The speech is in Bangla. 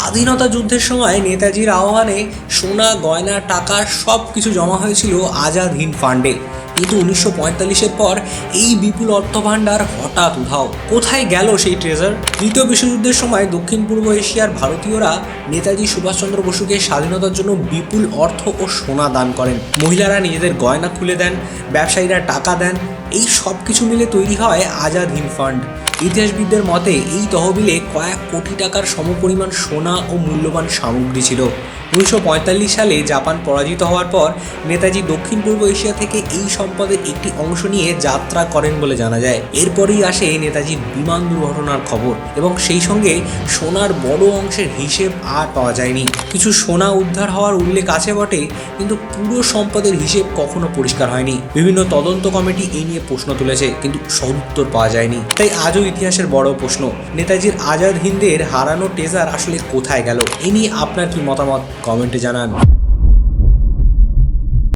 স্বাধীনতা যুদ্ধের সময় নেতাজির আহ্বানে সোনা গয়না টাকা সব কিছু জমা হয়েছিল আজাদ হিন্দ ফান্ডে। কিন্তু 1945-এর পর এই বিপুল অর্থভাণ্ডার হঠাৎ উধাও। কোথায় গেল সেই ট্রেজার? তৃতীয় বিশ্বযুদ্ধের সময় দক্ষিণ পূর্ব এশিয়ার ভারতীয়রা নেতাজি সুভাষচন্দ্র বসুকে স্বাধীনতার জন্য বিপুল অর্থ ও সোনা দান করেন। মহিলারা নিজেদের গয়না খুলে দেন, ব্যবসায়ীরা টাকা দেন। এই সব কিছু মিলে তৈরি হয় আজাদ হিন্দ ফান্ড। ইতিহাসবিদদের মতে এই তহবিলে কয়েক কোটি টাকার সমপরিমাণ সোনা ও মূল্যবান সামগ্রী ছিল। 1945 সালে জাপান পরাজিত হওয়ার পর নেতাজি দক্ষিণ পূর্ব এশিয়া থেকে এই সম্পদের একটি অংশ নিয়ে যাত্রা করেন বলে জানা যায়। এরপরই আসে নেতাজির বিমান দুর্ঘটনার খবর এবং সেই সঙ্গে সোনার বড় অংশের হিসেব আর পাওয়া যায়নি। কিছু সোনা উদ্ধার হওয়ার উল্লেখ আছে বটে, কিন্তু পুরো সম্পদের হিসেব কখনো পরিষ্কার হয়নি। বিভিন্ন তদন্ত কমিটি এই নিয়ে প্রশ্ন তুলেছে, কিন্তু সদুত্তর পাওয়া যায়নি। তাই আজও ইতিহাসের বড় প্রশ্ন, নেতাজির আজাদ হিন্দের হারানো ট্রেজার আসলে কোথায় গেল? এ নিয়ে আপনার কি মতামত কমেন্টে জানান।